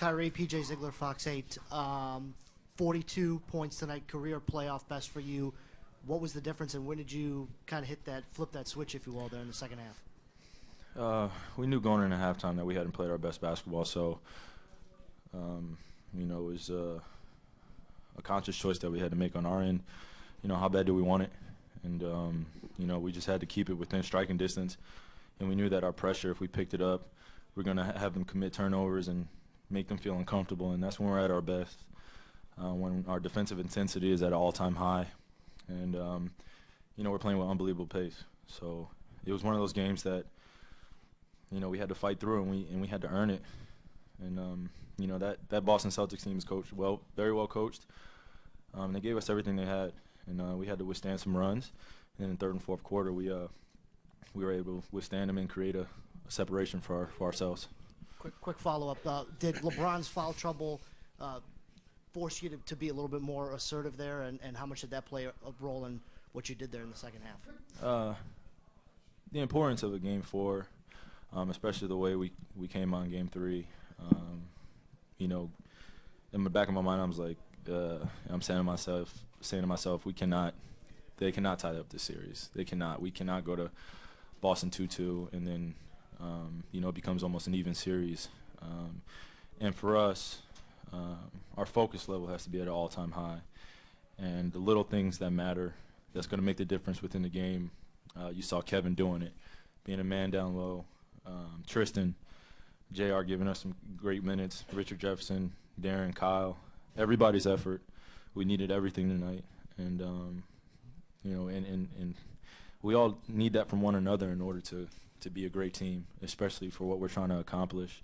Kyrie, PJ Ziegler, Fox 8. 42 points tonight, career playoff best for you. What was the difference, and when did you kind of flip that switch, if you will, there in the second half? We knew going into halftime that we hadn't played our best basketball, so it was a conscious choice that we had to make on our end. How bad do we want it? And we just had to keep it within striking distance, and we knew that our pressure, if we picked it up, we're going to have them commit turnovers and make them feel uncomfortable, and that's when we're at our best, when our defensive intensity is at an all-time high, and we're playing with unbelievable pace. So it was one of those games that we had to fight through, and we had to earn it. And that Boston Celtics team is coached well, very well coached. They gave us everything they had, and we had to withstand some runs. And in the third and fourth quarter, we were able to withstand them and create a separation for ourselves. Quick follow-up. Did LeBron's foul trouble force you to be a little bit more assertive there, and how much did that play a role in what you did there in the second half? The importance of a Game 4, especially the way we came on Game 3. In the back of my mind, I was like, I'm saying to myself, they cannot tie up this series. They cannot. We cannot go to Boston 2-2 and then it becomes almost an even series. And for us, our focus level has to be at an all-time high. And the little things that matter, that's going to make the difference within the game. You saw Kevin doing it, being a man down low. Tristan, JR giving us some great minutes. Richard Jefferson, Darren, Kyle, everybody's effort. We needed everything tonight, and and we all need that from one another in order to be a great team, especially for what we're trying to accomplish.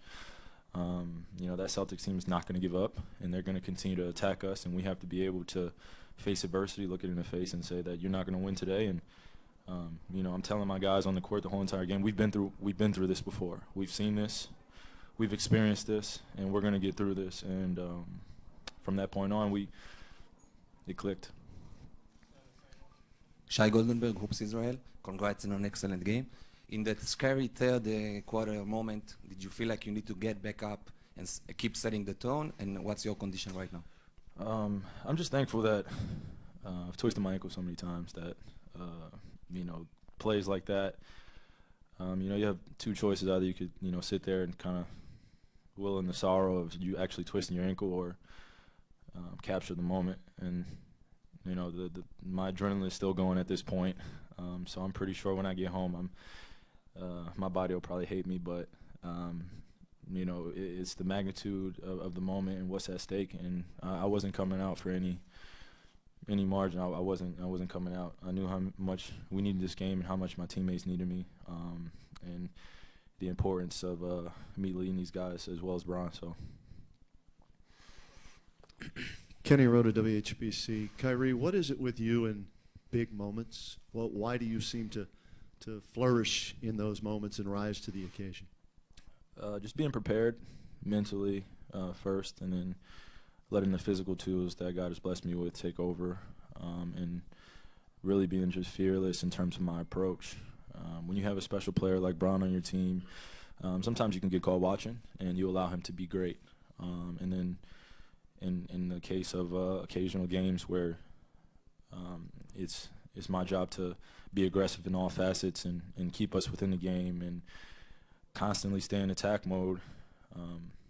That Celtics team is not going to give up, and they're going to continue to attack us, and we have to be able to face adversity, look it in the face, and say that you're not going to win today. And I'm telling my guys on the court the whole entire game, we've been through this before. We've seen this, we've experienced this, and we're going to get through this. And from that point on, it clicked. Shai Goldenberg, Hoops Israel. Congrats on an excellent game. In that scary third quarter moment, did you feel like you need to get back up and keep setting the tone? And what's your condition right now? I'm just thankful that I've twisted my ankle so many times that, plays like that, you have two choices. Either you could, sit there and kind of will in the sorrow of you actually twisting your ankle, or capture the moment. And, my adrenaline is still going at this point. So I'm pretty sure when I get home, my body will probably hate me, but it's the magnitude of the moment and what's at stake. And I wasn't coming out for any margin. I wasn't coming out. I knew how much we needed this game and how much my teammates needed me, and the importance of me leading these guys as well as Bron. So. Kenny Rhoda, WHBC. Kyrie, what is it with you in big moments? Why do you seem to flourish in those moments and rise to the occasion? Just being prepared mentally first, and then letting the physical tools that God has blessed me with take over, and really being just fearless in terms of my approach. When you have a special player like Bron on your team, sometimes you can get caught watching, and you allow him to be great. And then in the case of occasional games where it's my job to be aggressive in all facets and keep us within the game and constantly stay in attack mode,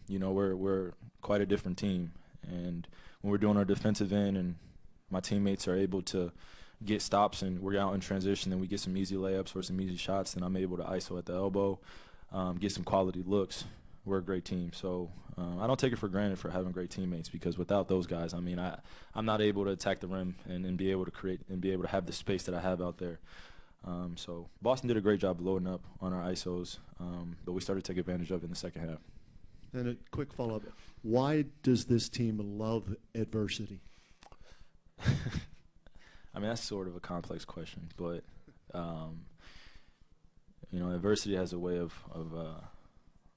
we're quite a different team. And when we're doing our defensive end and my teammates are able to get stops and we're out in transition and we get some easy layups or some easy shots, then I'm able to ISO at the elbow, get some quality looks. We're a great team. So I don't take it for granted for having great teammates, because without those guys, I'm not able to attack the rim and be able to create and be able to have the space that I have out there. So Boston did a great job loading up on our ISOs, but we started to take advantage of it in the second half. And a quick follow-up. Why does this team love adversity? That's sort of a complex question, but adversity has a way of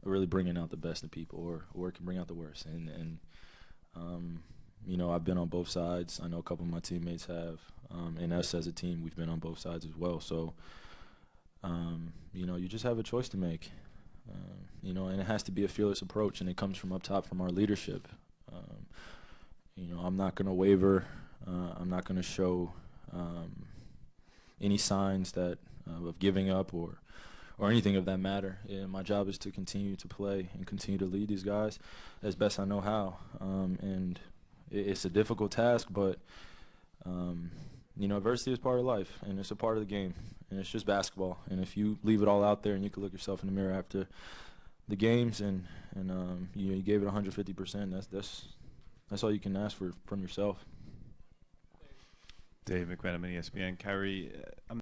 really bringing out the best in people, or it can bring out the worst. And I've been on both sides. I know a couple of my teammates have, and us as a team, we've been on both sides as well. So, you just have a choice to make. and it has to be a fearless approach, and it comes from up top from our leadership. I'm not going to waver. I'm not going to show any signs that of giving up or anything of that matter. And my job is to continue to play and continue to lead these guys as best I know how. And it's a difficult task, but adversity is part of life, and it's a part of the game, and it's just basketball. And if you leave it all out there, and you can look yourself in the mirror after the games, and you gave it 150%, that's all you can ask for from yourself. Dave McMenamin, ESPN. Kyrie, I'm